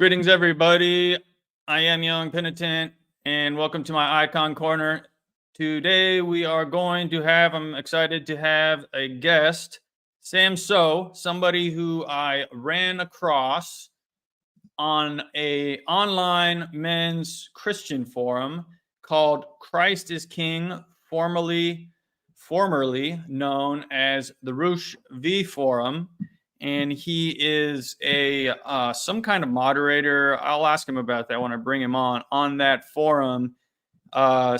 Greetings, everybody. I am Young Penitent, and welcome to my Icon Corner. Today, I'm excited to have a guest, Samseau, somebody who I ran across on a online men's Christian forum called Christ is King, formerly known as the Roosh V Forum. And he is some kind of moderator. I'll ask him about that when I bring him on that forum. I'll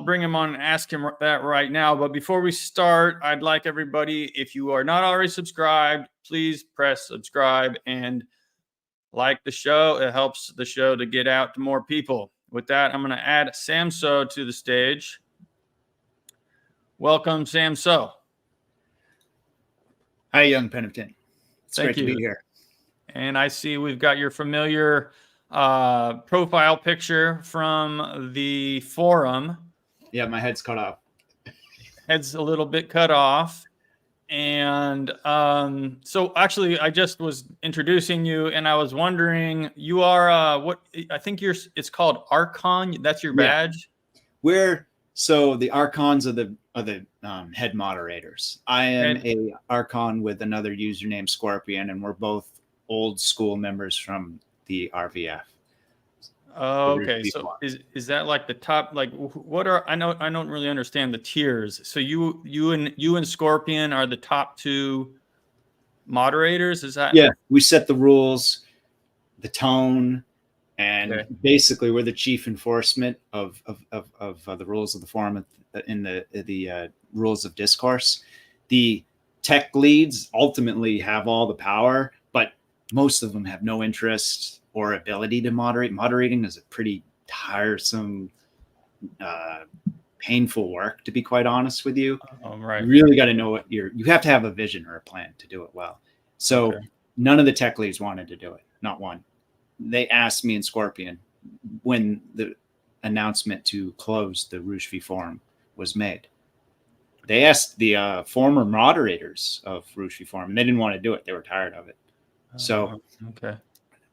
bring him on and ask him that right now. But before we start, I'd like everybody, if you are not already subscribed, please press subscribe and like the show. It helps the show to get out to more people. With that, I'm going to add Samseau to the stage. Welcome, Samseau. Hi, Young Penitent. It's Thank great to be here. And I see we've got your familiar profile picture from the forum. Yeah, my head's cut off. Head's a little bit cut off. And so actually, I just was introducing you, and I was wondering, you are it's called Archon. That's your badge? So the Archons are the head moderators. I am a Archon with another username, Scorpion, and we're both old school members from the RVF. Oh, okay. So is that like the top? Like, I don't really understand the tiers. So you and Scorpion are the top two moderators. Is that? Yeah, we set the rules, the tone, and basically we're the chief enforcement of the rules of the forum in the rules of discourse. The tech leads ultimately have all the power, but most of them have no interest or ability to moderate. Moderating is a pretty tiresome, painful work, to be quite honest with you. Right. You really got to know you have to have a vision or a plan to do it well. So none of the tech leads wanted to do it, not one. They asked me and Scorpion when the announcement to close the Roosh V Forum was made. They asked the former moderators of Roosh V Forum, and they didn't want to do it. They were tired of it.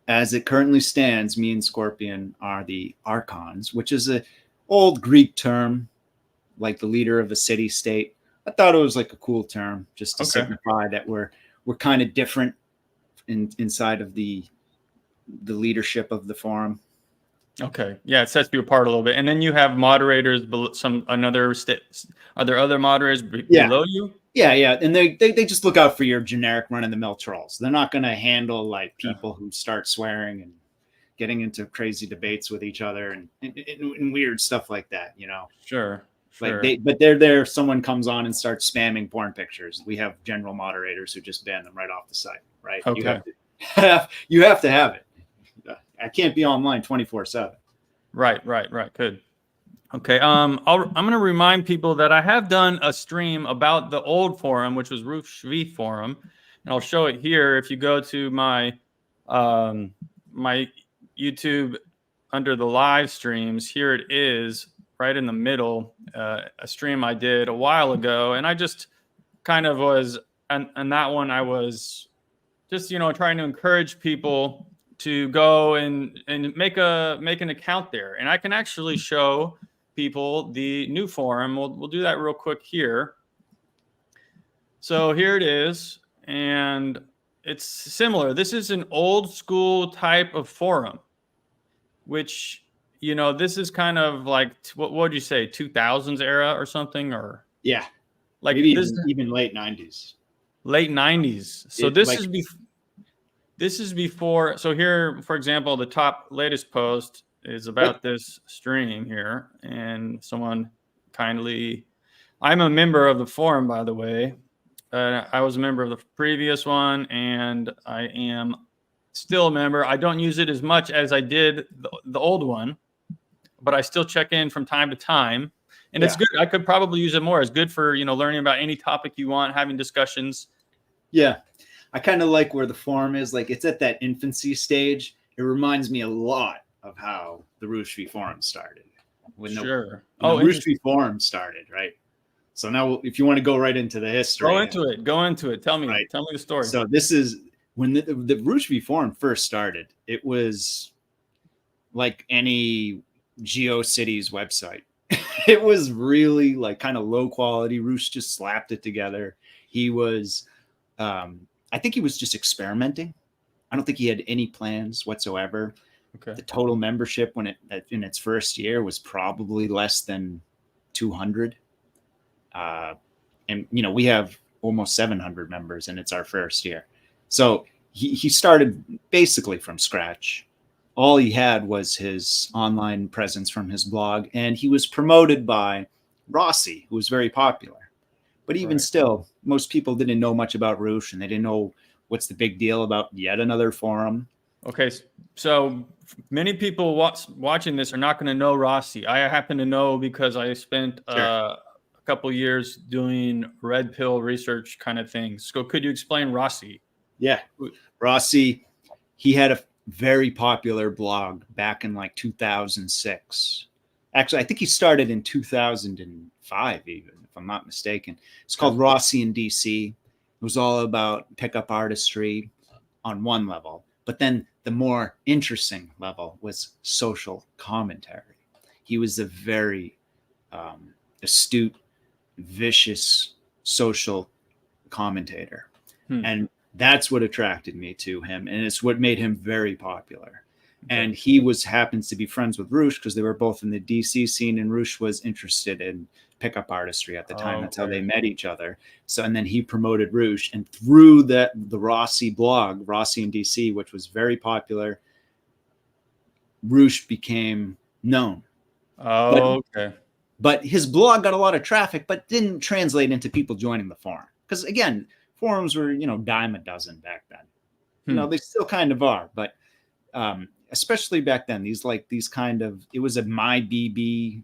As it currently stands, me and Scorpion are the Archons, which is an old Greek term, like the leader of a city-state. I thought it was like a cool term just to signify that we're kind of different inside of the leadership of the forum. Okay. Yeah, it sets you apart a little bit. And then you have moderators are there other moderators below you? Yeah. And they just look out for your generic run-of-the-mill trolls. They're not going to handle like people who start swearing and getting into crazy debates with each other and weird stuff like that, you know. Sure. But they're there. Someone comes on and starts spamming porn pictures. We have general moderators who just ban them right off the site, right? Okay. You have to have it. I can't be online 24/7. Right. Good. Okay. I'm going to remind people that I have done a stream about the old forum, which was Roosh V Forum, and I'll show it here. If you go to my my YouTube under the live streams, here it is, right in the middle. A stream I did a while ago, and I just kind of was, and that one I was just trying to encourage people to go and make an account there. And I can actually show people the new forum. We'll do that real quick here. So here it is, and it's similar. This is an old school type of forum, which this is kind of like what would you say, 2000s era or something, or like maybe even late 90s. Late 90s. So this is before. So here, for example, the top latest post is about this stream here, and someone kindly. I'm a member of the forum, by the way. I was a member of the previous one, and I am still a member. I don't use it as much as I did the old one, but I still check in from time to time, and it's good. I could probably use it more. It's good for learning about any topic you want, having discussions. Yeah. I kind of like where the forum is. Like, it's at that infancy stage. It reminds me a lot of how the Roosh V Forum started. When the Roosh V Forum started, right? So now, if you want to go right into the history, go into it. Tell me the story. So this is when the Roosh V Forum first started, it was like any GeoCities website. It was really like kind of low quality. Roosh just slapped it together. He was, I think he was just experimenting. I don't think he had any plans whatsoever. Okay. The total membership when it in its first year was probably less than 200. And we have almost 700 members, and it's our first year. So he started basically from scratch. All he had was his online presence from his blog, and he was promoted by Rossi, who was very popular. But even still, most people didn't know much about Roosh, and they didn't know what's the big deal about yet another forum. Okay, so many people watching this are not going to know Rossi. I happen to know because I spent a couple years doing red pill research kind of things. So could you explain Rossi? Yeah, Rossi, he had a very popular blog back in like 2006. Actually, I think he started in 2005, even if I'm not mistaken. It's called Rossi in DC. It was all about pickup artistry on one level, but then the more interesting level was social commentary. He was a very astute, vicious social commentator. And that's what attracted me to him. And it's what made him very popular. Okay. And he happens to be friends with Roosh because they were both in the DC scene, and Roosh was interested in pickup artistry at the time. That's how they met each other. So, and then he promoted Roosh, and through the Rossi blog, Rossi in DC, which was very popular, Roosh became known. But his blog got a lot of traffic, but didn't translate into people joining the forum. Because again, forums were, dime a dozen back then. They still kind of are, but especially back then, it was a MyBB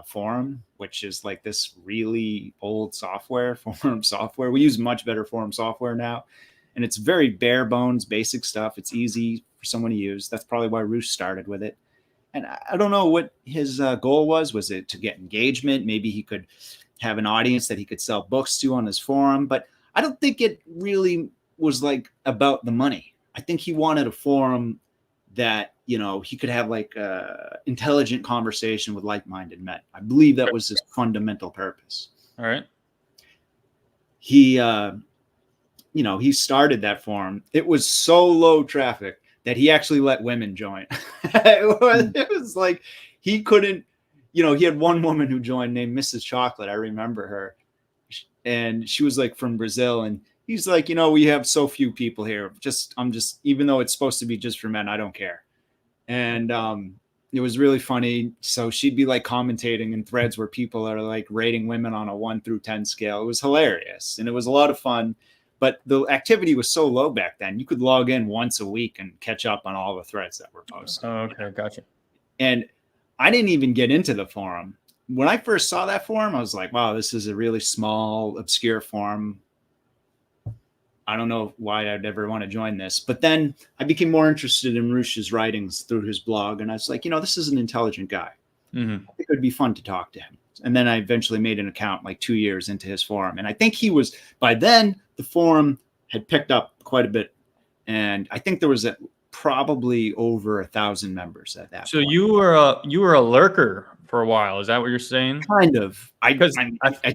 forum, which is like this really old forum software. We use much better forum software now, and it's very bare bones, basic stuff. It's easy for someone to use. That's probably why Roosh started with it. And I don't know what his goal was. Was it to get engagement? Maybe he could have an audience that he could sell books to on his forum, but I don't think it really was like about the money. I think he wanted a forum that, he could have like intelligent conversation with like-minded men. I believe that was his fundamental purpose. All right. He, he started that forum. It was so low traffic that he actually let women join. It was like, he couldn't, he had one woman who joined named Mrs. Chocolate. I remember her. And she was like from Brazil. And he's like, we have so few people here. Even though it's supposed to be just for men, I don't care. And it was really funny. So she'd be like commentating in threads where people are like rating women on a 1 through 10 scale. It was hilarious. And it was a lot of fun. But the activity was so low back then, you could log in once a week and catch up on all the threads that were posted. Oh, okay. Gotcha. And I didn't even get into the forum. When I first saw that forum, I was like, wow, this is a really small, obscure forum. I don't know why I'd ever want to join this. But then I became more interested in Roosh's writings through his blog. And I was like, this is an intelligent guy. Mm-hmm. I think it would be fun to talk to him. And then I eventually made an account like 2 years into his forum. And I think by then, the forum had picked up quite a bit. And I think there was probably over 1,000 members at that point. So you were a lurker for a while. Is that what you're saying? Kind of. I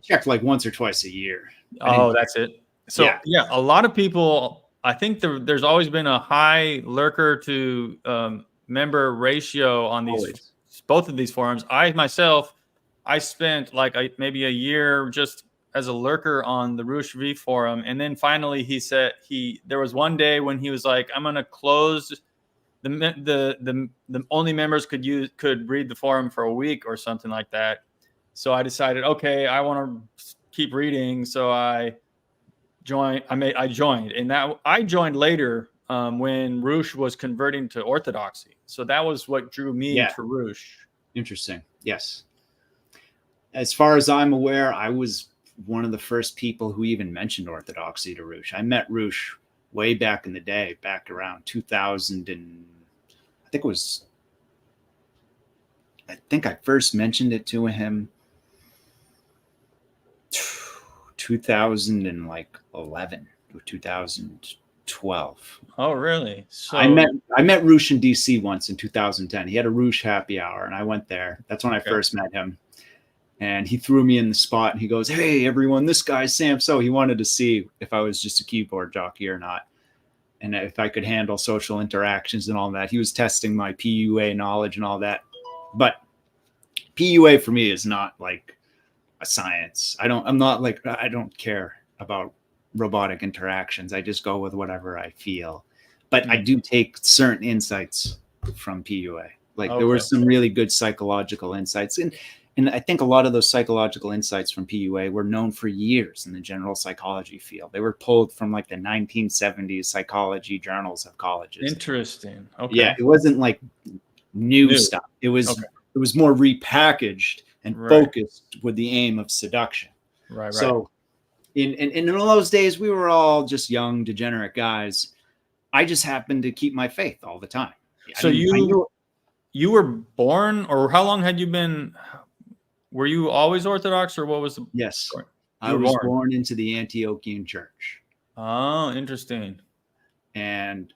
checked like once or twice a year. Oh, that's it. So yeah, a lot of people, I think there's always been a high lurker to member ratio on both of these forums. I spent like maybe a year just as a lurker on the Roosh V forum. And then finally he said there was one day when he was like, I'm going to close the only members could read the forum for a week or something like that. So I decided, okay, I want to keep reading. So I joined, and that I joined later when Roosh was converting to Orthodoxy. So that was what drew me to Roosh. Interesting. Yes. As far as I'm aware, I was one of the first people who even mentioned Orthodoxy to Roosh. I met Roosh way back in the day, back around 2000 and I think I first mentioned it to him 2011 or 2000. 2012. Oh, really? So I met Roosh in DC once in 2010. He had a Roosh happy hour, and I went there. That's when I first met him. And he threw me in the spot, and he goes, "Hey, everyone, this guy's Samseau." He wanted to see if I was just a keyboard jockey or not, and if I could handle social interactions and all that. He was testing my PUA knowledge and all that. But PUA for me is not like a science. I don't care about robotic interactions. I just go with whatever I feel. But I do take certain insights from PUA. Like there were some really good psychological insights. And I think a lot of those psychological insights from PUA were known for years in the general psychology field. They were pulled from like the 1970s psychology journals of colleges. Interesting. Okay. Yeah, it wasn't like new stuff. It was more repackaged and focused with the aim of seduction. Right. So in all those days, we were all just young, degenerate guys. I just happened to keep my faith all the time. So you were born, or how long had you been? Were you always Orthodox, or what was the? Yes, I was born into the Antiochian Church. Oh, interesting. And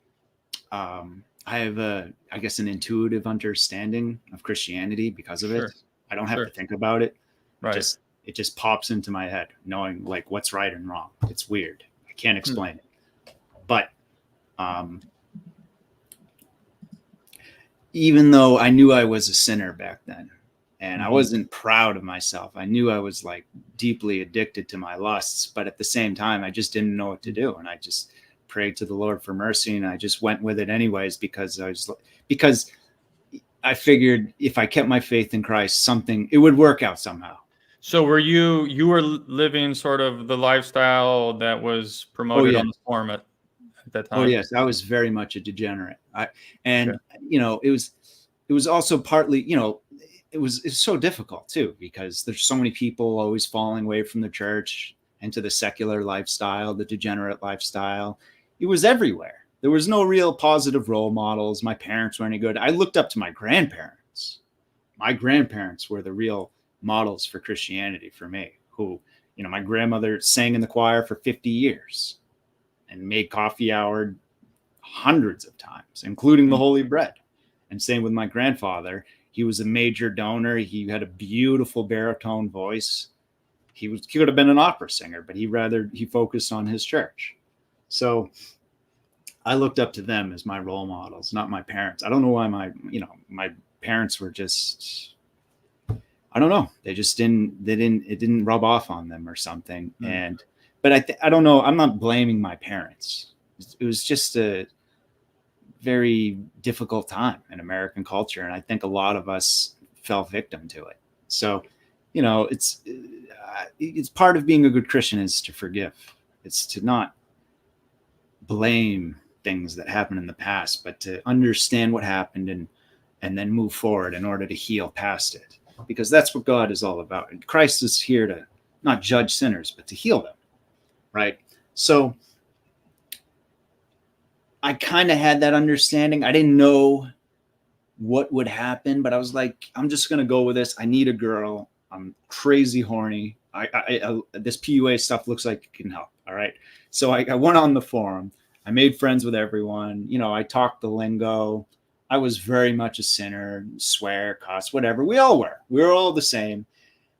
I have I guess an intuitive understanding of Christianity because of it. I don't have to think about it. Right. It just pops into my head, knowing like what's right and wrong. It's weird. I can't explain it. But even though I knew I was a sinner back then, and I wasn't proud of myself, I knew I was like deeply addicted to my lusts, but at the same time, I just didn't know what to do. And I just prayed to the Lord for mercy, and I just went with it anyways, because I figured if I kept my faith in Christ, it would work out somehow. So were you were living sort of the lifestyle that was promoted on the forum at that time? Oh yes, I was very much a degenerate. It was also partly, it's so difficult too, because there's so many people always falling away from the church into the secular lifestyle, the degenerate lifestyle. It was everywhere. There was no real positive role models. My parents weren't any good. I looked up to my grandparents. My grandparents were the real models for Christianity for me, who, my grandmother sang in the choir for 50 years and made coffee hour hundreds of times, including the Holy Bread. And same with my grandfather. He was a major donor. He had a beautiful baritone voice. He could have been an opera singer, but he focused on his church. So I looked up to them as my role models, not my parents. I don't know why my parents were just, I don't know. It didn't rub off on them or something. But I don't know. I'm not blaming my parents. It was just a very difficult time in American culture. And I think a lot of us fell victim to it. So, it's part of being a good Christian is to forgive. It's to not blame things that happened in the past, but to understand what happened and then move forward in order to heal past it. Because that's what God is all about. And Christ is here to not judge sinners, but to heal them. Right? So I kind of had that understanding. I didn't know what would happen, but I was like, I'm just going to go with this. I need a girl. I'm crazy horny. This PUA stuff looks like it can help. All right. So I went on the forum. I made friends with everyone. I talked the lingo. I was very much a sinner, swear, cuss, whatever. We all were. We were all the same.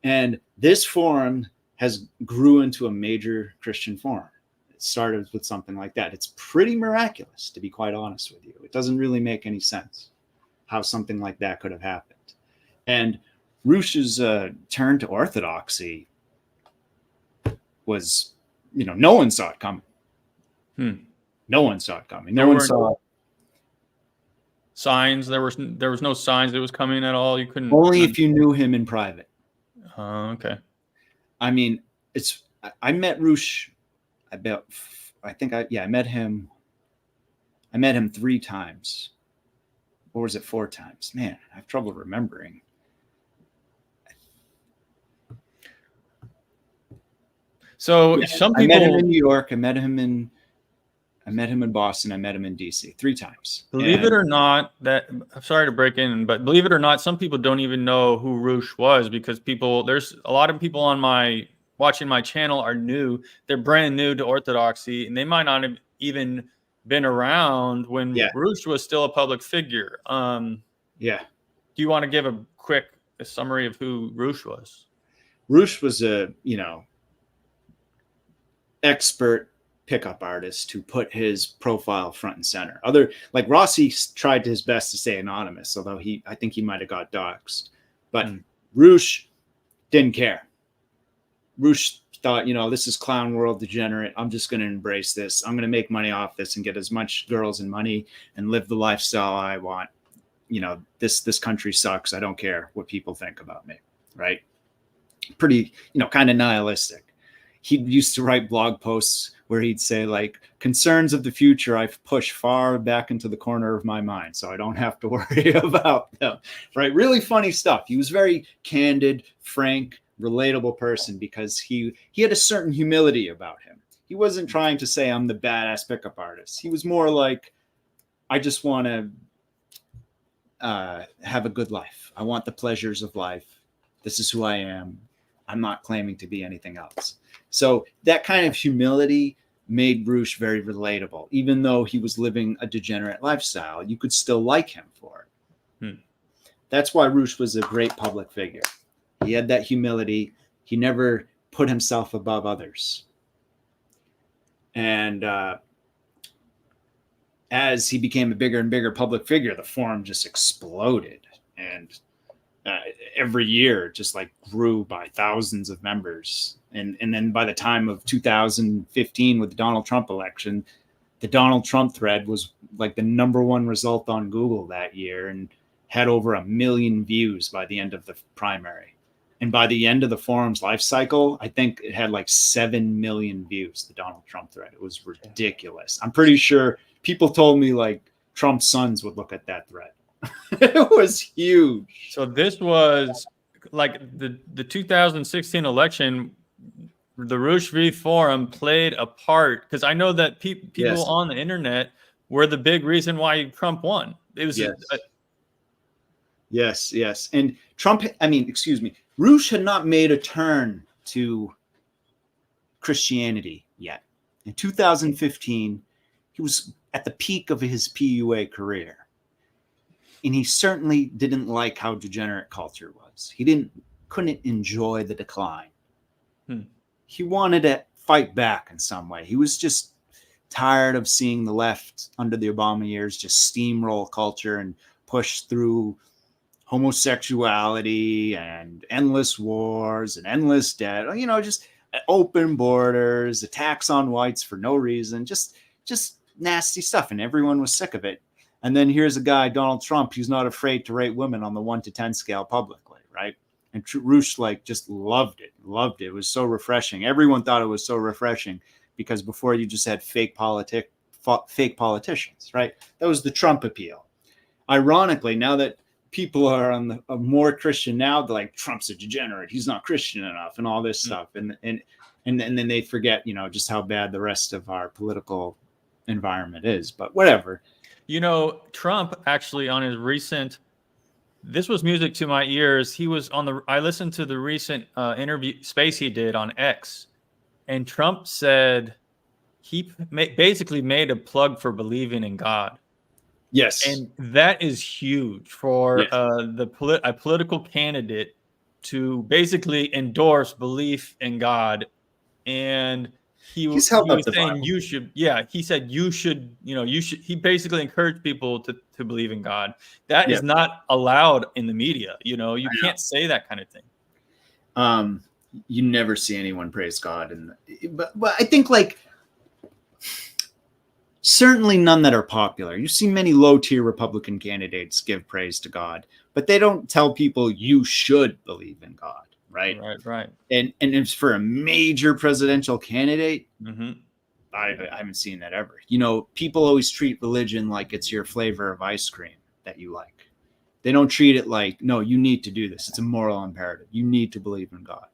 And this forum has grew into a major Christian forum. It started with something like that. It's pretty miraculous, to be quite honest with you. It doesn't really make any sense how something like that could have happened. And Roosh's turn to orthodoxy was, no one saw it coming. No one saw it coming. No one saw signs. There was no signs it was coming at all. You couldn't. Only if you knew him in private. Okay. I mean, I met Roosh I met him 3 times. Or was it 4 times? Man, I have trouble remembering. So some people. I met him in New York. I met him in Boston. I met him in DC 3 times. Believe it or not, I'm sorry to break in, but believe it or not, some people don't even know who Roosh was, because there's a lot of people watching my channel are new. They're brand new to Orthodoxy, and they might not have even been around when Yeah. Roosh was still a public figure. Yeah. Do you want to give a quick summary of who Roosh was? Roosh was a, expert pickup artist who put his profile front and center. Other like Rossi tried his best to stay anonymous, although I think he might have got doxxed. But Roosh didn't care. Roosh thought, this is clown world degenerate. I'm just going to embrace this. I'm going to make money off this and get as much girls and money and live the lifestyle I want. This country sucks. I don't care what people think about me. Right. Pretty, kind of nihilistic. He used to write blog posts where he'd say, like, concerns of the future I've pushed far back into the corner of my mind, so I don't have to worry about them. Right. Really funny stuff. He was very candid, frank, relatable person because he had a certain humility about him. He wasn't trying to say I'm the badass pickup artist. He was more like, I just want to have a good life. I want the pleasures of life. This is who I am. I'm not claiming to be anything else. So that kind of humility made Roosh very relatable. Even though he was living a degenerate lifestyle, you could still like him for it. That's why Roosh was a great public figure. He had that humility. He never put himself above others. And as he became a bigger and bigger public figure, the forum just exploded. And every year just like grew by thousands of members. And then by the time of 2015 with the Donald Trump election, the Donald Trump thread was like the #1 result on Google that year and had over 1 million views by the end of the primary. And by the end of the forum's life cycle, I think it had like 7 million views, the Donald Trump thread. It was ridiculous. I'm pretty sure people told me like Trump's sons would look at that thread. It was huge. So this was like the 2016 election. The Roosh V forum played a part because I know that people on the internet were the big reason why Trump won. It was yes. And Roosh had not made a turn to Christianity yet. In 2015, he was at the peak of his PUA career. And he certainly didn't like how degenerate culture was. He couldn't enjoy the decline. He wanted to fight back in some way. He was just tired of seeing the left under the Obama years just steamroll culture and push through homosexuality and endless wars and endless debt, just open borders, attacks on whites for no reason, just nasty stuff. And everyone was sick of it. And then here's a guy, Donald Trump, who's not afraid to rate women on the 1 to 10 scale publicly, right? And Roosh just loved it. It was so refreshing. Everyone thought it was so refreshing because before you just had fake politicians, right? That was the Trump appeal. Ironically, now that people are more Christian now, they're like, Trump's a degenerate. He's not Christian enough and all this stuff. And then they forget, just how bad the rest of our political environment is. But whatever. Trump actually on his recent, this was music to my ears. I listened to the recent interview space he did on X, and Trump said he basically made a plug for believing in God. Yes. And that is huge for a political candidate to basically endorse belief in God. And he was saying you should, he said you should, he basically encouraged people to believe in God. That is not allowed in the media. You can't say that kind of thing. You never see anyone praise God. But I think certainly none that are popular. You see many low-tier Republican candidates give praise to God, but they don't tell people you should believe in God. Right. And it's for a major presidential candidate. I haven't seen that ever. People always treat religion like it's your flavor of ice cream that you like. They don't treat it like, no, you need to do this. It's a moral imperative. You need to believe in God.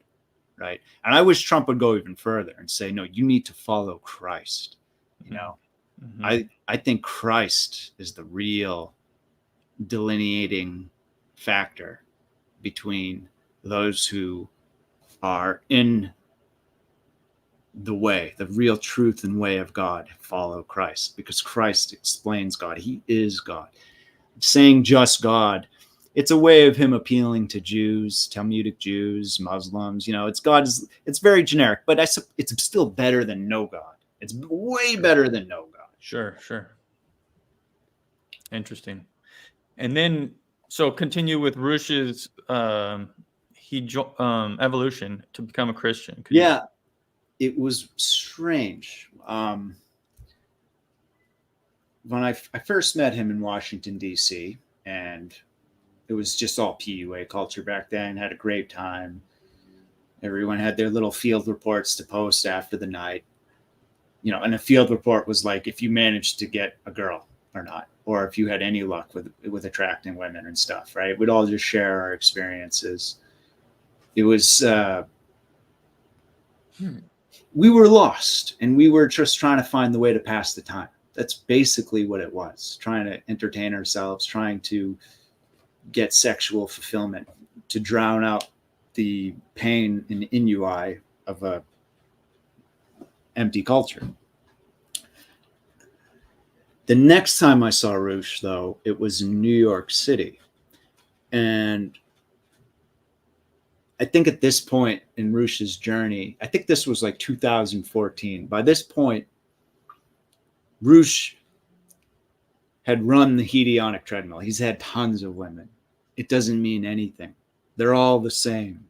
Right. And I wish Trump would go even further and say, no, you need to follow Christ. I think Christ is the real delineating factor between those who are in the way, the real truth and way of God. Follow Christ, because Christ explains God. He is God. Saying just God, it's a way of him appealing to Jews, Talmudic Jews, Muslims. It's God's. It's very generic, but it's still better than no God. It's way better than no God. Sure. Interesting. And then, so continue with Roosh's evolution to become a Christian. It was strange. When I first met him in Washington, D.C., and it was just all PUA culture back then. Had a great time. Everyone had their little field reports to post after the night. And a field report was like if you managed to get a girl or not, or if you had any luck with attracting women and stuff, right? We'd all just share our experiences. It was, we were lost, and we were just trying to find the way to pass the time. That's basically what it was, trying to entertain ourselves, trying to get sexual fulfillment, to drown out the pain and ennui of a empty culture. The next time I saw Roosh, though, it was in New York City. And I think at this point in Roosh's journey, I think this was like 2014. By this point, Roosh had run the hedonic treadmill. He's had tons of women. It doesn't mean anything. They're all the same.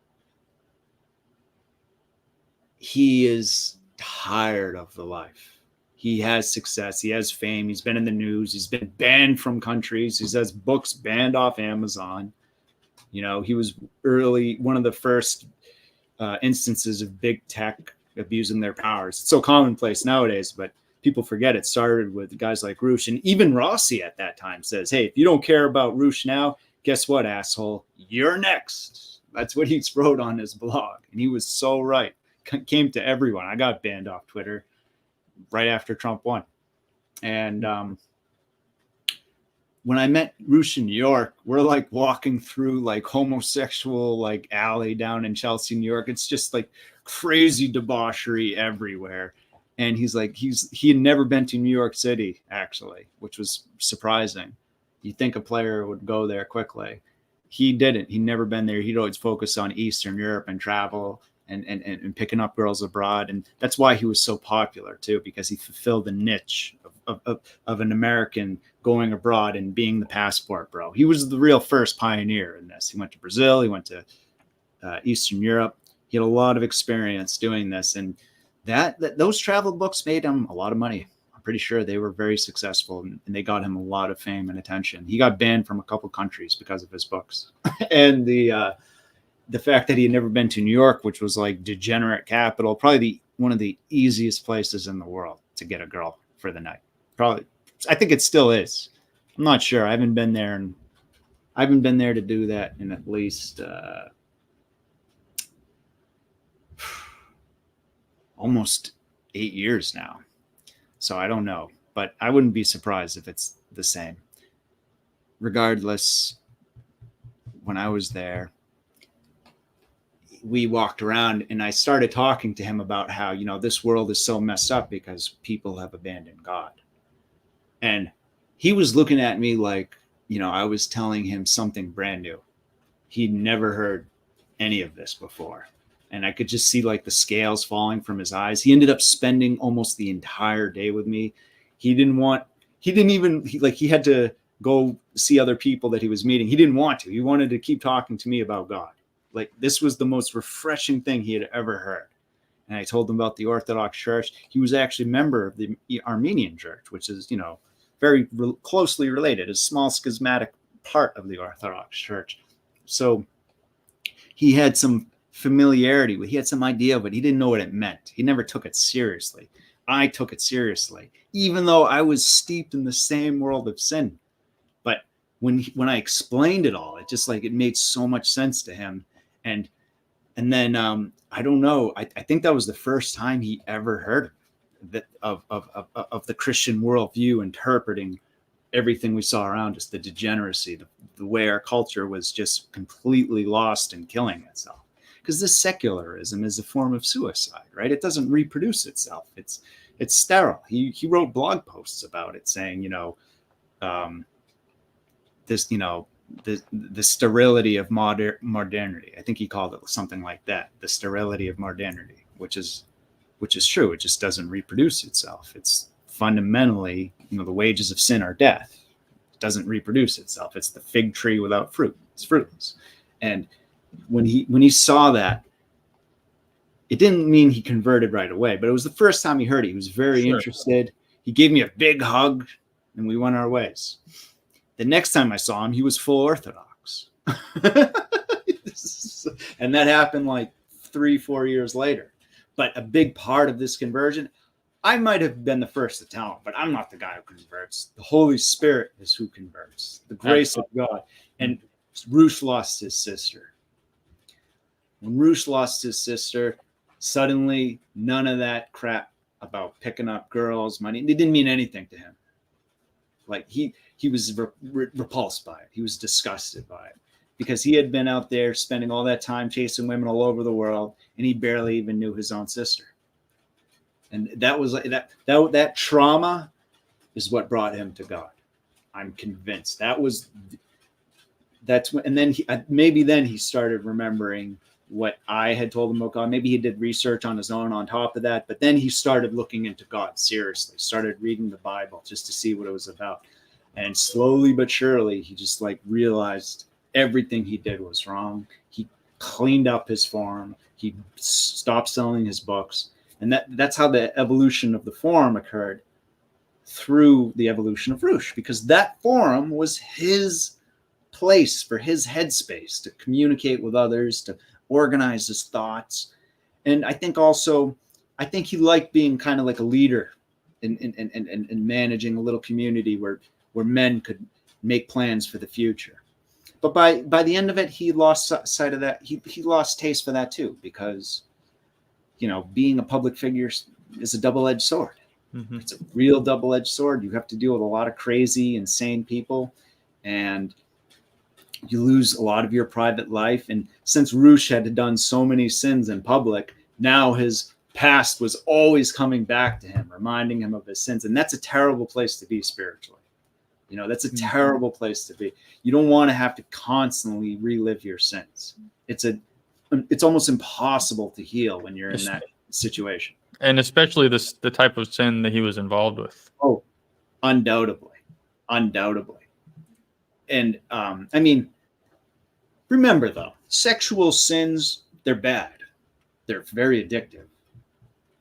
He is tired of the life. He has success. He has fame. He's been in the news. He's been banned from countries. He has books banned off Amazon. He was one of the first instances of big tech abusing their powers. It's so commonplace nowadays, but people forget it started with guys like Roosh. And even Rossi at that time says, hey, if you don't care about Roosh now, guess what, asshole? You're next. That's what he wrote on his blog. And he was so right. Came to everyone. I got banned off Twitter right after Trump won. And when I met Roosh in New York, we're like walking through like homosexual like alley down in Chelsea, New York. It's just like crazy debauchery everywhere. And he's like, he had never been to New York City, actually, which was surprising. You'd think a player would go there quickly. He didn't. He'd never been there. He'd always focus on Eastern Europe and travel and picking up girls abroad. And that's why he was so popular, too, because he fulfilled the niche of an American going abroad and being the passport bro. He was the real first pioneer in this. He went to Brazil. He went to Eastern Europe. He had a lot of experience doing this. And those travel books made him a lot of money. I'm pretty sure they were very successful, and they got him a lot of fame and attention. He got banned from a couple countries because of his books. And the fact that he had never been to New York, which was like degenerate capital, probably one of the easiest places in the world to get a girl for the night. Probably, I think it still is. I'm not sure. I haven't been there, and I haven't been there to do that in at least almost 8 years now. So I don't know, but I wouldn't be surprised if it's the same. Regardless, when I was there, we walked around and I started talking to him about how, this world is so messed up because people have abandoned God. And he was looking at me like, I was telling him something brand new. He'd never heard any of this before. And I could just see like the scales falling from his eyes. He ended up spending almost the entire day with me. He had to go see other people that he was meeting. He didn't want to. He wanted to keep talking to me about God. Like, this was the most refreshing thing he had ever heard. And I told him about the Orthodox Church. He was actually a member of the Armenian Church, which is, very closely related, a small schismatic part of the Orthodox Church. So he had some familiarity with, he had some idea of it. He didn't know what it meant. He never took it seriously. I took it seriously, even though I was steeped in the same world of sin. But when I explained it all, it made so much sense to him. And then I don't know. I think that was the first time he ever heard of the Christian worldview interpreting everything we saw around us, the degeneracy, the way our culture was just completely lost and killing itself. because this secularism is a form of suicide, right? It doesn't reproduce itself. It's sterile. He wrote blog posts about it, saying, this, the sterility of modernity. I think he called it something like that, the sterility of modernity, which is true. It just doesn't reproduce itself. It's fundamentally, the wages of sin are death. It doesn't reproduce itself. It's the fig tree without fruit. It's fruitless. And when he saw that, it didn't mean he converted right away, but it was the first time he heard it. He was very interested. He gave me a big hug, and we went our ways. The next time I saw him, he was full Orthodox. And that happened like 3-4 years later. But a big part of this conversion, I might have been the first to tell him, but I'm not the guy who converts. The Holy Spirit is who converts. The grace of God. And Roosh lost his sister. When Roosh lost his sister, suddenly none of that crap about picking up girls, money, it didn't mean anything to him. Like he was repulsed by it. He was disgusted by it because he had been out there spending all that time chasing women all over the world, and he barely even knew his own sister. And that was that trauma is what brought him to God. I'm convinced that's when, and then maybe then he started remembering what I had told him about God. Maybe he did research on his own on top of that, but then he started looking into God seriously, started reading the Bible just to see what it was about. And slowly but surely, he just realized everything he did was wrong. He cleaned up his forum. He stopped selling his books. And that's how the evolution of the forum occurred, through the evolution of Roosh, because that forum was his place for his headspace to communicate with others, to organize his thoughts. And I think he liked being kind of like a leader in managing a little community where men could make plans for the future. But by the end of it, he lost sight of that. He lost taste for that too, because being a public figure is a double-edged sword. Mm-hmm. It's a real double-edged sword. You have to deal with a lot of crazy, insane people, and you lose a lot of your private life. And since Roosh had done so many sins in public, now his past was always coming back to him, reminding him of his sins. And that's a terrible place to be spiritually. That's a terrible place to be. You don't want to have to constantly relive your sins. It's almost impossible to heal when you're in that situation. And especially the type of sin that he was involved with. Oh, undoubtedly. And remember though, sexual sins, they're bad. They're very addictive.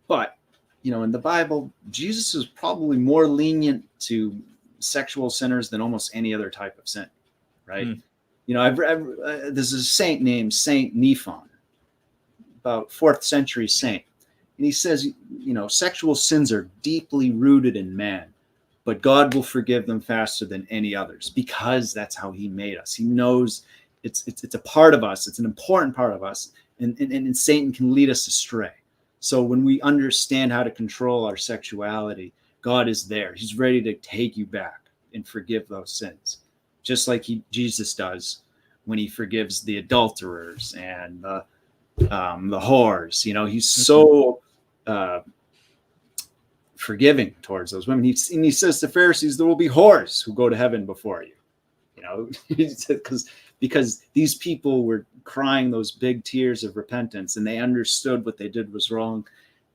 But, in the Bible, Jesus is probably more lenient to sexual sinners than almost any other type of sin, right? There's a saint named Saint Nephon, about 4th century saint. And he says, sexual sins are deeply rooted in man, but God will forgive them faster than any others, because that's how he made us. He knows it's a part of us. It's an important part of us. And Satan can lead us astray. So when we understand how to control our sexuality, God is there. He's ready to take you back and forgive those sins, just like Jesus does when he forgives the adulterers and the whores. He's so forgiving towards those women. He says to Pharisees, there will be whores who go to heaven before you. Because these people were crying those big tears of repentance, and they understood what they did was wrong.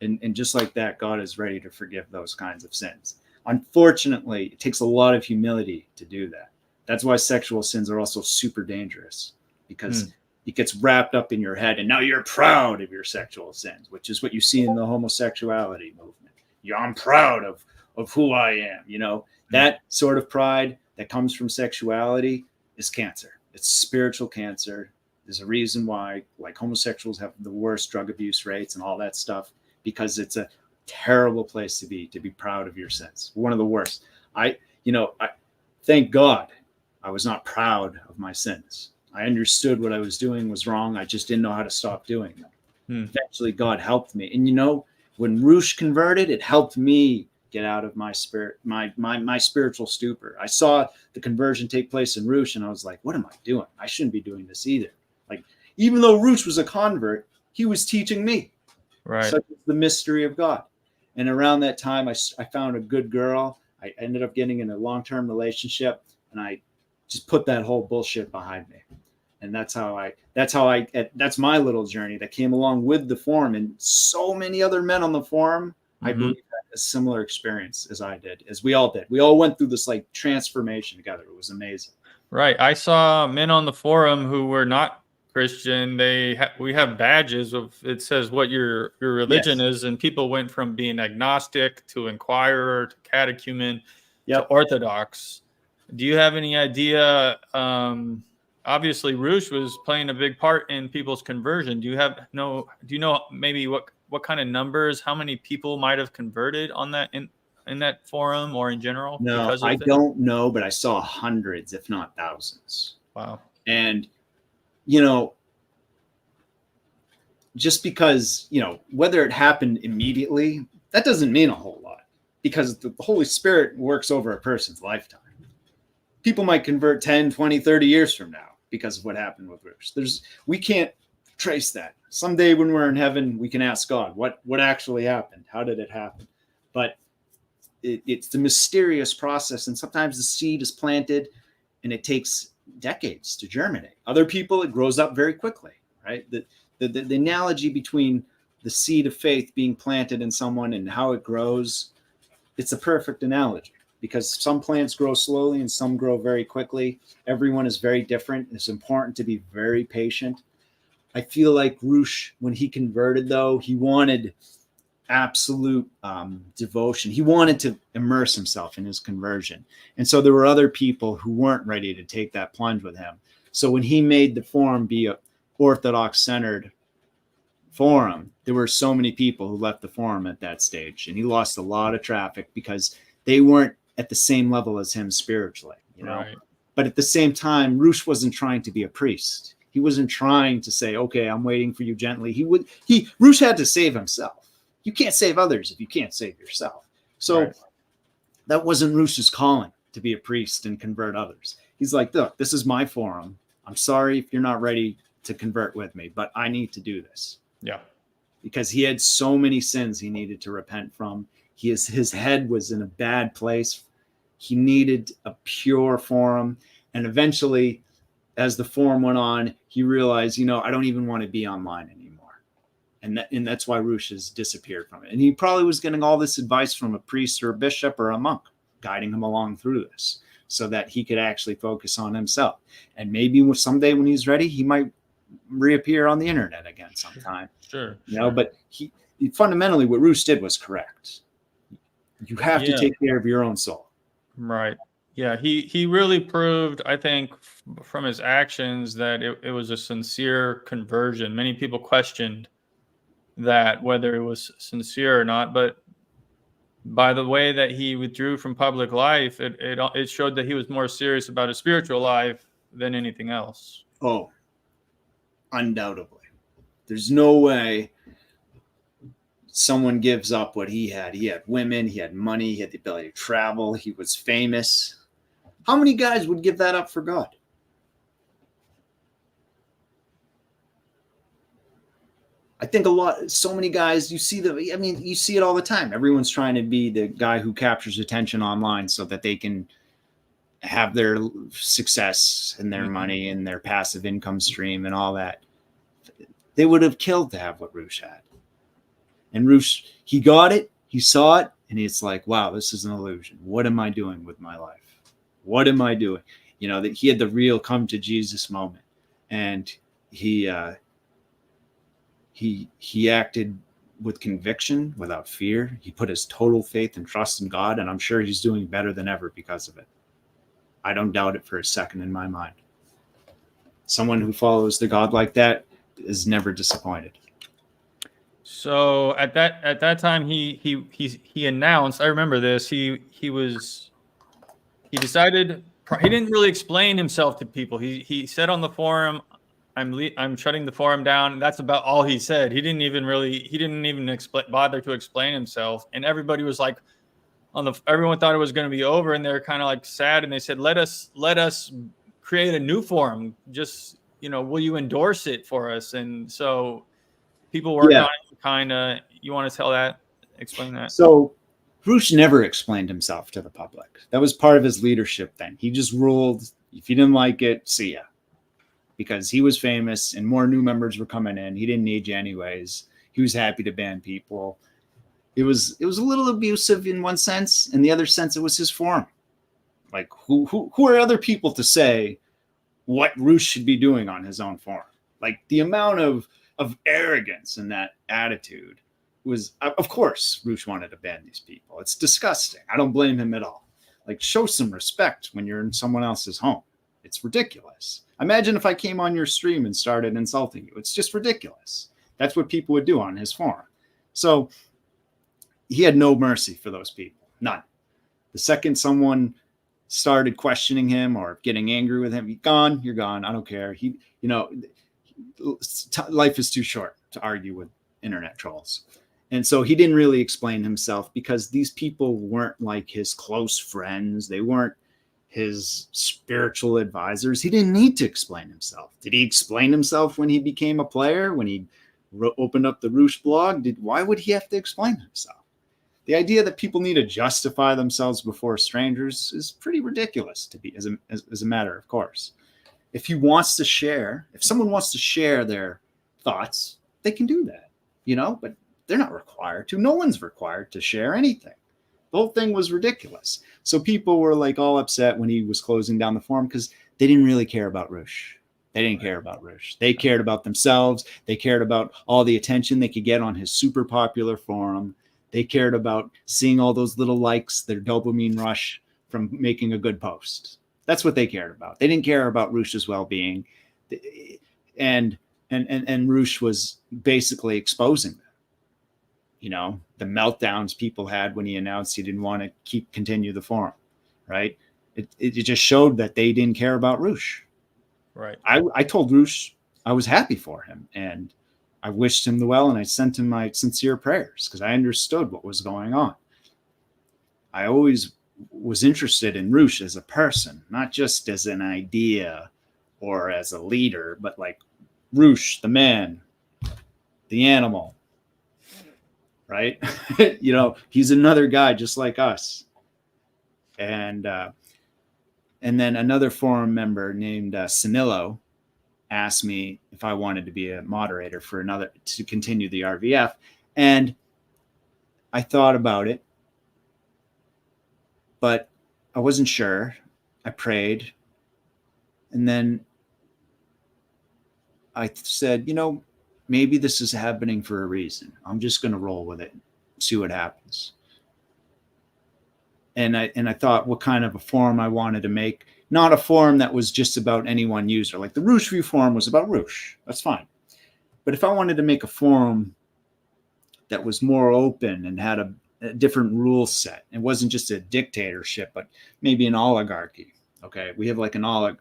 And just like that, God is ready to forgive those kinds of sins. Unfortunately, it takes a lot of humility to do that. That's why sexual sins are also super dangerous, because it gets wrapped up in your head, and now you're proud of your sexual sins, which is what you see in the homosexuality movement. I'm proud of who I am. That sort of pride that comes from sexuality is cancer. It's spiritual cancer. There's a reason why homosexuals have the worst drug abuse rates and all that stuff, because it's a terrible place to be proud of your sins. One of the worst. I thank God I was not proud of my sins. I understood what I was doing was wrong. I just didn't know how to stop doing them. Eventually God helped me. And when Roosh converted, it helped me get out of my spirit, my spiritual stupor. I saw the conversion take place in Roosh, and I was like, what am I doing? I shouldn't be doing this either. Even though Roosh was a convert, he was teaching me. Right. Such as the mystery of God. And around that time, I found a good girl. I ended up getting in a long-term relationship, and I just put that whole bullshit behind me. And that's my little journey that came along with the forum. And so many other men on the forum, I believe, had a similar experience as I did, as we all did. We all went through this like transformation together. It was amazing. Right. I saw men on the forum who were not Christian. We have badges of, it says what your religion is, and people went from being agnostic to inquirer to catechumen to Orthodox. Do you have any idea? Obviously, Roosh was playing a big part in people's conversion. Do you know maybe what kind of numbers, how many people might have converted on that in that forum or in general? No, I don't know, but I saw hundreds, if not thousands. Wow. And, just because, whether it happened immediately, that doesn't mean a whole lot, because the Holy Spirit works over a person's lifetime. People might convert 10, 20, 30 years from now because of what happened with Roosh. We can't trace that. Someday when we're in heaven, we can ask God, what actually happened? How did it happen? But it's the mysterious process. And sometimes the seed is planted and it takes decades to germinate. Other people, it grows up very quickly, right? The analogy between the seed of faith being planted in someone and how it grows, it's a perfect analogy, because some plants grow slowly and some grow very quickly. Everyone is very different. It's important to be very patient. I feel like Roosh, when he converted, though, he wanted absolute devotion. He wanted to immerse himself in his conversion. And so there were other people who weren't ready to take that plunge with him. So when he made the forum be a Orthodox-centered forum, there were so many people who left the forum at that stage, and he lost a lot of traffic because they weren't at the same level as him spiritually, Right. But at the same time, Roosh wasn't trying to be a priest. He wasn't trying to say, okay, I'm waiting for you gently. Roosh had to save himself. You can't save others if you can't save yourself. So that wasn't Roosh's calling, to be a priest and convert others. He's like, look, this is my forum. I'm sorry if you're not ready to convert with me, but I need to do this. Yeah. Because he had so many sins he needed to repent from. His head was in a bad place. He needed a pure forum. And eventually, as the forum went on, he realized, I don't even want to be online anymore. And that's why Roosh has disappeared from it. And he probably was getting all this advice from a priest or a bishop or a monk guiding him along through this so that he could actually focus on himself. And maybe someday when he's ready, he might reappear on the internet again sometime. Sure. But he fundamentally, what Roosh did was correct. You have to take care of your own soul. Right. Yeah. He really proved, I think, from his actions that it was a sincere conversion. Many people questioned that, whether it was sincere or not, but by the way that he withdrew from public life, it showed that he was more serious about his spiritual life than anything else. Oh, undoubtedly. There's no way someone gives up what he had. He had women, he had money, he had the ability to travel, he was famous. How many guys would give that up for God? I think so many guys, you see it all the time. Everyone's trying to be the guy who captures attention online so that they can have their success and their money and their passive income stream and all that. They would have killed to have what Roosh had. And Roosh, he got it, he saw it, and it's like, wow, this is an illusion. What am I doing with my life? What am I doing? That he had the real come to Jesus moment. And he acted with conviction, without fear. He put his total faith and trust in God, and I'm sure he's doing better than ever because of it. I don't doubt it for a second in my mind. Someone who follows the God like that is never disappointed. So at that time, he announced. I remember this. He decided. He didn't really explain himself to people. He said on the forum, "I'm shutting the forum down." That's about all he said. He didn't even bother to explain himself. And everybody was like, everyone thought it was going to be over, and they're kind of like sad. And they said, "Let us create a new forum. Just will you endorse it for us? And so people worked on it, kind of. You want to explain that? So Roosh never explained himself to the public. That was part of his leadership then. He just ruled, if you didn't like it, see ya. Because he was famous and more new members were coming in. He didn't need you anyways. He was happy to ban people. It was a little abusive in one sense. In the other sense, it was his forum. Like, who are other people to say what Roosh should be doing on his own forum? Like, the amount of arrogance in that attitude was, of course, Roosh wanted to ban these people. It's disgusting. I don't blame him at all. Like, show some respect when you're in someone else's home. It's ridiculous. Imagine if I came on your stream and started insulting you. It's just ridiculous. That's what people would do on his forum. So he had no mercy for those people. None. The second someone started questioning him or getting angry with him, you're gone. I don't care. Life is too short to argue with internet trolls. And so he didn't really explain himself because these people weren't like his close friends. They weren't his spiritual advisors. He didn't need to explain himself. Did he explain himself when he became a player, when he opened up the Roosh blog? Why would he have to explain himself? The idea that people need to justify themselves before strangers is pretty ridiculous to be, as a matter of course. If someone wants to share their thoughts, they can do that, but they're not required to. No one's required to share anything. The whole thing was ridiculous. So people were like all upset when he was closing down the forum because they didn't really care about Roosh. They didn't care about Roosh. They cared about themselves. They cared about all the attention they could get on his super popular forum. They cared about seeing all those little likes, their dopamine rush from making a good post. That's what they cared about. They didn't care about Roosh's well-being. And Roosh was basically exposing them. The meltdowns people had when he announced he didn't want to continue the forum, right? It just showed that they didn't care about Roosh. Right. I told Roosh I was happy for him and I wished him the well and I sent him my sincere prayers because I understood what was going on. I always was interested in Roosh as a person, not just as an idea or as a leader, but like Roosh, the man, the animal, right? He's another guy just like us. And then another forum member named Sanillo asked me if I wanted to be a moderator to continue the RVF. And I thought about it, but I wasn't sure. I prayed. And then I said, maybe this is happening for a reason. I'm just going to roll with it, see what happens. And I thought what kind of a forum I wanted to make. Not a forum that was just about any one user. Like the Roosh View forum was about Roosh. That's fine. But if I wanted to make a forum that was more open and had a different rule set, it wasn't just a dictatorship, but maybe an oligarchy. Okay, we have like a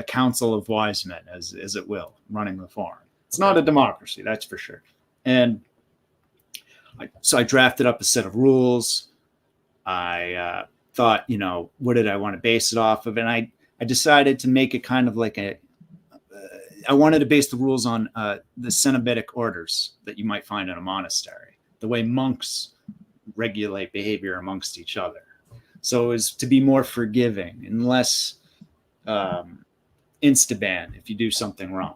council of wise men, as it will, running the forum. It's not a democracy, that's for sure. And so I drafted up a set of rules. I thought, what did I want to base it off of? And I decided to make it kind of like I wanted to base the rules on the Cenobitic orders that you might find in a monastery, the way monks regulate behavior amongst each other. So as to be more forgiving and less insta-ban if you do something wrong.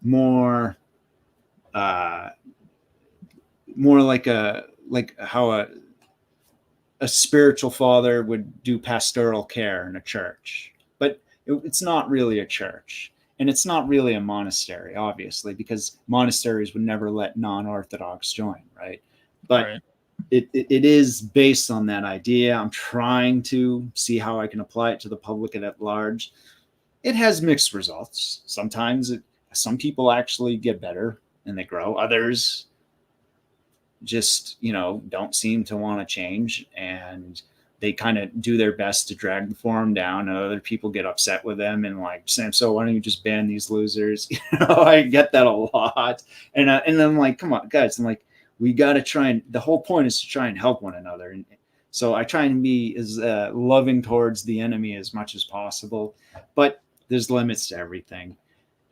More like how a spiritual father would do pastoral care in a church. But it's not really a church. And it's not really a monastery, obviously, because monasteries would never let non-Orthodox join, right? But right. It is based on that idea. I'm trying to see how I can apply it to the public at large. It has mixed results. Sometimes some people actually get better and they grow. Others just, don't seem to want to change, and they kind of do their best to drag the forum down, and other people get upset with them and like, Samseau, why don't you just ban these losers? I get that a lot. And I'm like, come on, guys. I'm like, we got to try, and the whole point is to try and help one another. And so I try and be as loving towards the enemy as much as possible, but there's limits to everything.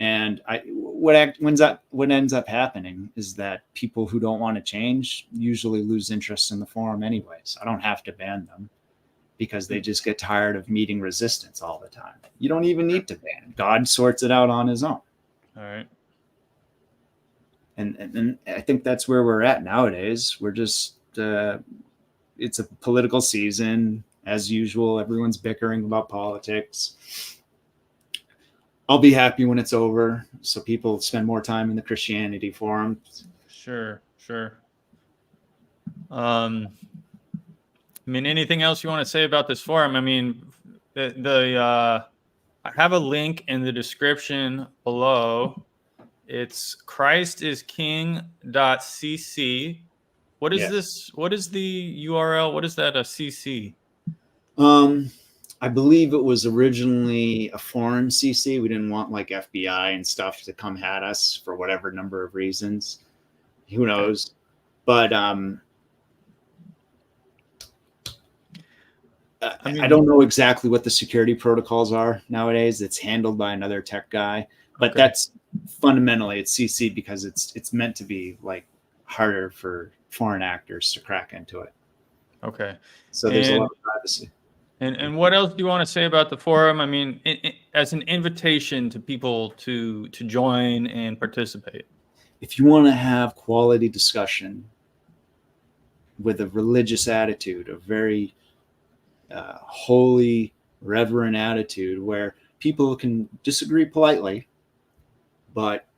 And what ends up happening is that people who don't want to change usually lose interest in the forum anyways. I don't have to ban them because they just get tired of meeting resistance all the time. You don't even need to ban. God sorts it out on his own. All right. And I think that's where we're at nowadays. We're just, it's a political season. As usual, everyone's bickering about politics. I'll be happy when it's over, so people spend more time in the Christianity forums. Sure. I mean, anything else you want to say about this forum? I mean, I have a link in the description below. It's christisking.cc. What is this? What is the URL? What is that? A CC? I believe it was originally a foreign CC. We didn't want like FBI and stuff to come at us for whatever number of reasons. Who knows? But I don't know exactly what the security protocols are nowadays. It's handled by another tech guy, but that's fundamentally it's CC because it's meant to be like harder for foreign actors to crack into it. Okay. So there's a lot of privacy. And what else do you want to say about the forum? I mean, as an invitation to people to join and participate. If you want to have quality discussion with a religious attitude, a very holy, reverent attitude where people can disagree politely, but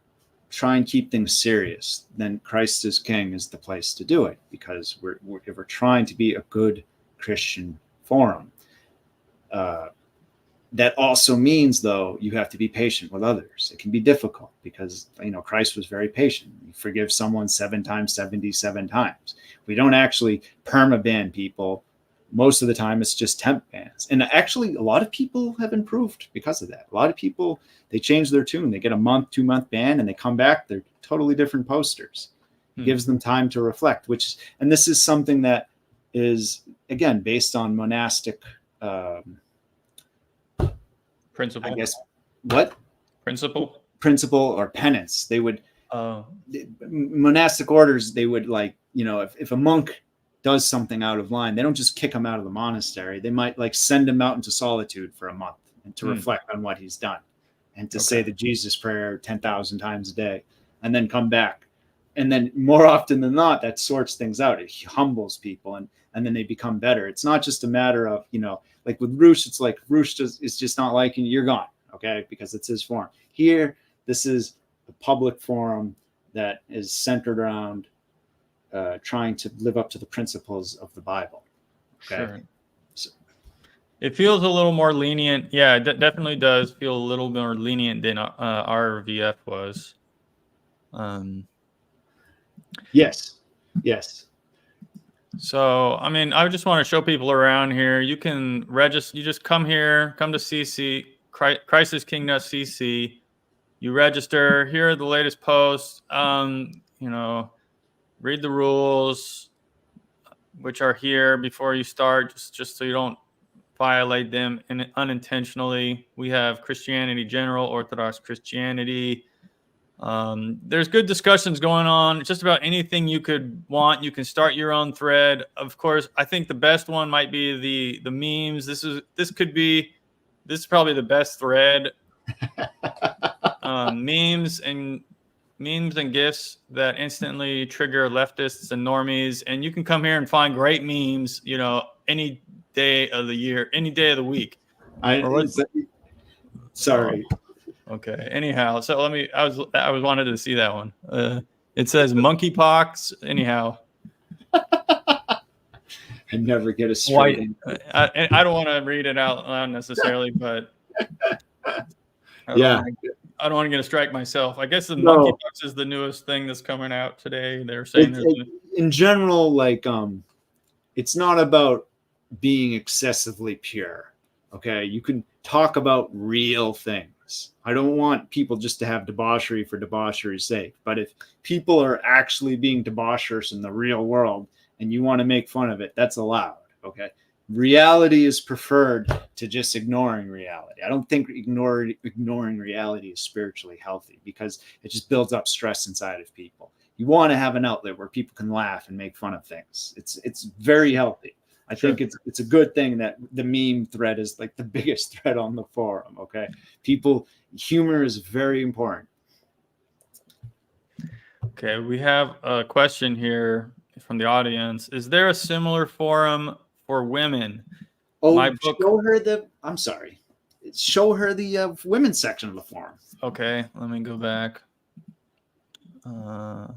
try and keep things serious, then Christ is King is the place to do it, because we're trying to be a good Christian forum. That also means, though, you have to be patient with others. It can be difficult because, Christ was very patient. You forgive someone 7 times, 77 times. We don't actually perma-ban people. Most of the time, it's just temp bans. And actually, a lot of people have improved because of that. A lot of people, they change their tune. They get a month, 2-month ban, and they come back. They're totally different posters. It gives them time to reflect, and this is something that is, again, based on monastic principle. I guess what principle or penance. They would monastic orders. They would if a monk does something out of line, they don't just kick him out of the monastery. They might send him out into solitude for a month and to reflect on what he's done and to say the Jesus prayer 10,000 times a day and then come back. And then more often than not, that sorts things out. It humbles people and then they become better. It's not just a matter of, like with Roosh, it's like Roosh is just not liking you, you're gone, okay? Because it's his forum. Here, this is a public forum that is centered around trying to live up to the principles of the Bible. Okay? Sure. So, it feels a little more lenient. Yeah, it definitely does feel a little more lenient than our VF was. Yes. So, I mean, I just want to show people around here. You can register. You just come here, come to CC, ChristIsKing.cc. You register. Here are the latest posts. Read the rules, which are here before you start, just so you don't violate them unintentionally. We have Christianity General, Orthodox Christianity. There's good discussions going on. Just about anything you could want. You can start your own thread. Of course, I think the best one might be the memes. This is probably the best thread. Memes and gifs that instantly trigger leftists and normies. And you can come here and find great memes, any day of the year, any day of the week. Sorry. Okay. Anyhow, so I wanted to see that one. It says monkeypox. Anyhow, I never get a straight. I don't want to read it out loud necessarily, but I don't want to get a strike myself. I guess the monkeypox is the newest thing that's coming out today. They're saying in general, it's not about being excessively pure. Okay, you can talk about real things. I don't want people just to have debauchery for debauchery's sake. But if people are actually being debaucherous in the real world and you want to make fun of it, that's allowed. Okay. reality is preferred to just ignoring reality. I don't think ignoring reality is spiritually healthy, because it just builds up stress inside of people. You want to have an outlet where people can laugh and make fun of things. It's very healthy. I think it's a good thing that the meme thread is like the biggest thread on the forum. Okay, humor is very important. Okay, we have a question here from the audience. Is there a similar forum for women? Oh, show her the women's section of the forum. Okay, let me go back. Hold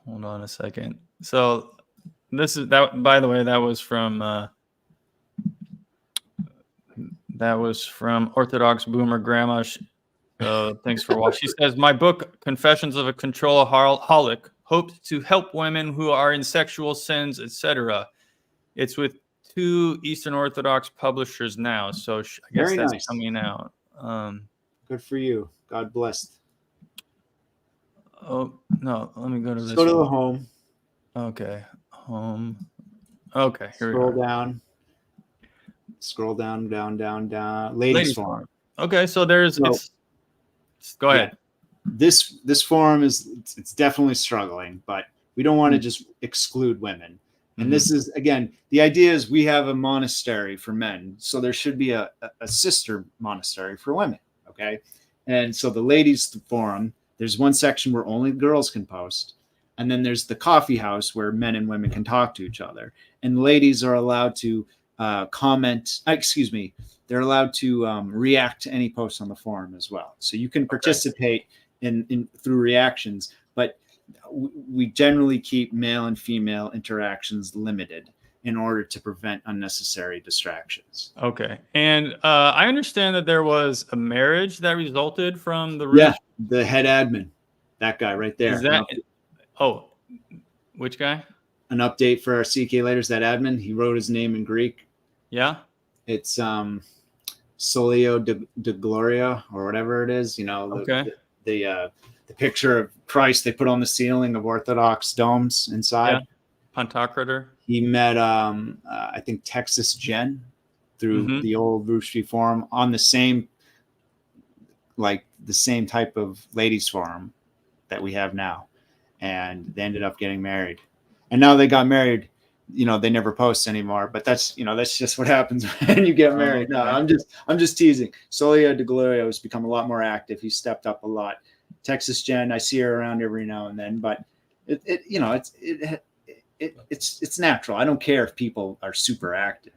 on a second. So this is that. By the way, that was from Orthodox Boomer Grandma. So thanks for watching. She says, my book, Confessions of a Controlaholic, hopes to help women who are in sexual sins, etc. It's with 2 Eastern Orthodox publishers now. So I guess that's coming out. Good for you. God bless. Oh, no. Let me go to this. Go to the home. Okay. Home. Okay. Here Scroll we go. down. Scroll down. Ladies forum. Okay. So there's... Go ahead. Yeah. This forum it's definitely struggling, but we don't want to just exclude women. And this is, again, the idea is we have a monastery for men, so there should be a sister monastery for women. Okay. And so the ladies forum, there's one section where only girls can post. And then there's the coffee house where men and women can talk to each other. And ladies are allowed to comment. They're allowed to react to any posts on the forum as well. So you can participate in through reactions, but we generally keep male and female interactions limited in order to prevent unnecessary distractions. Okay. And I understand that there was a marriage that resulted from the Roosh. The head admin, that guy right there. Is that? Oh, which guy? An update for our CK Laters, that admin. He wrote his name in Greek. Yeah. It's Solio de Gloria or whatever it is. The picture of Christ they put on the ceiling of Orthodox domes inside. Yeah. Pantocrator. He met I think Texas Jen through the old Roosh forum on the same type of ladies forum that we have now, and they ended up getting married. And now they got married. They never post anymore, but that's just what happens when you get married. No, I'm just teasing. Solio de Gloria has become a lot more active. He's stepped up a lot. Texas Jen, I see her around every now and then, but it's natural. I don't care if people are super active.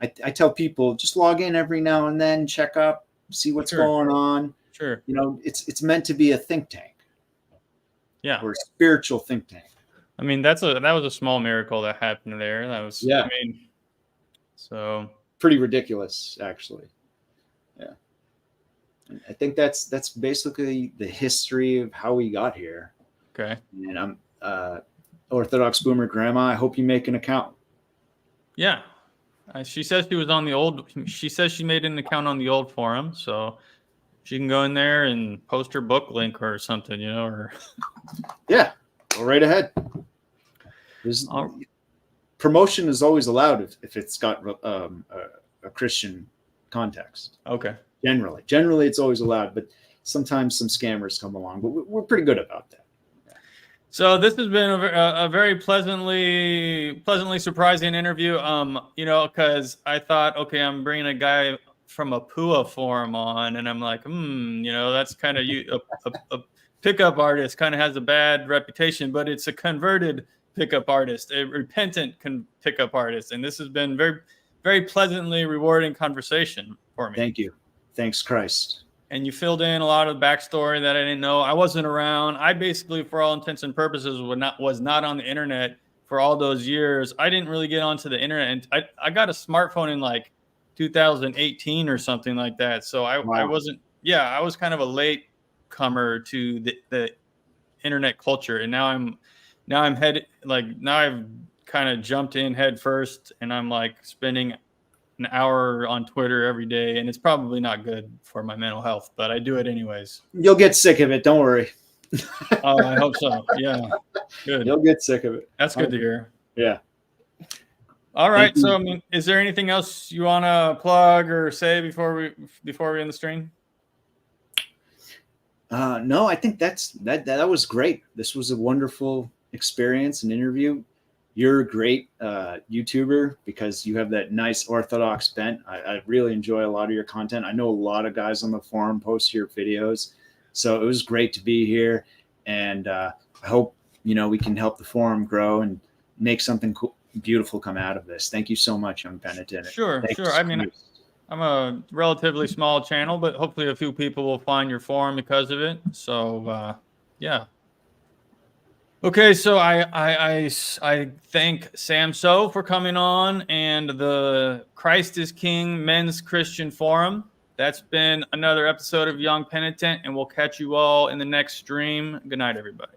I tell people just log in every now and then, check up, see what's going on. Sure. It's meant to be a think tank. Yeah. Or a spiritual think tank. I mean, that was a small miracle that happened there. That was, I mean, so pretty ridiculous, actually. Yeah. And I think that's basically the history of how we got here. Okay. And I'm Orthodox Boomer Grandma. I hope you make an account. Yeah. She says she was on the old. She says she made an account on the old forum, so she can go in there and post her book link or something, or. Yeah, go right ahead. Promotion is always allowed if it's got a Christian context. Okay. Generally, it's always allowed, but sometimes some scammers come along. But we're pretty good about that. So this has been a very pleasantly surprising interview. Because I thought, okay, I'm bringing a guy from a PUA forum on, and I'm like, that's kind of a pickup artist kind of has a bad reputation, but it's a converted pickup artist, a repentant pickup artist, and this has been very, very pleasantly rewarding conversation for me. Thank you. Thanks, Christ. And you filled in a lot of backstory that I didn't know. I wasn't around. I basically, for all intents and purposes, was not on the internet for all those years. I didn't really get onto the internet, and I got a smartphone in like 2018 or something like that. So I wasn't. Yeah, I was kind of a late comer to the internet culture, and now I've kind of jumped in head first, and I'm like spending an hour on Twitter every day, and it's probably not good for my mental health, but I do it anyways. You'll get sick of it. Don't worry. Oh, I hope so. Yeah. Good. You'll get sick of it. That's good to hear. Yeah. All right. Thank So, I you. mean, is there anything else you want to plug or say before we end the stream? No, I think that was great. This was a wonderful experience and interview. You're a great YouTuber because you have that nice orthodox bent. I really enjoy a lot of your content. I know a lot of guys on the forum post your videos, so it was great to be here. And I hope we can help the forum grow and make something cool, beautiful come out of this. Thank you so much, young Penitent. Sure, sure. Thanks. I mean, I'm a relatively small channel, but hopefully a few people will find your forum because of it. So, yeah. Okay, so I thank Samseau for coming on and the Christ is King Men's Christian Forum. That's been another episode of Young Penitent, and we'll catch you all in the next stream. Good night, everybody.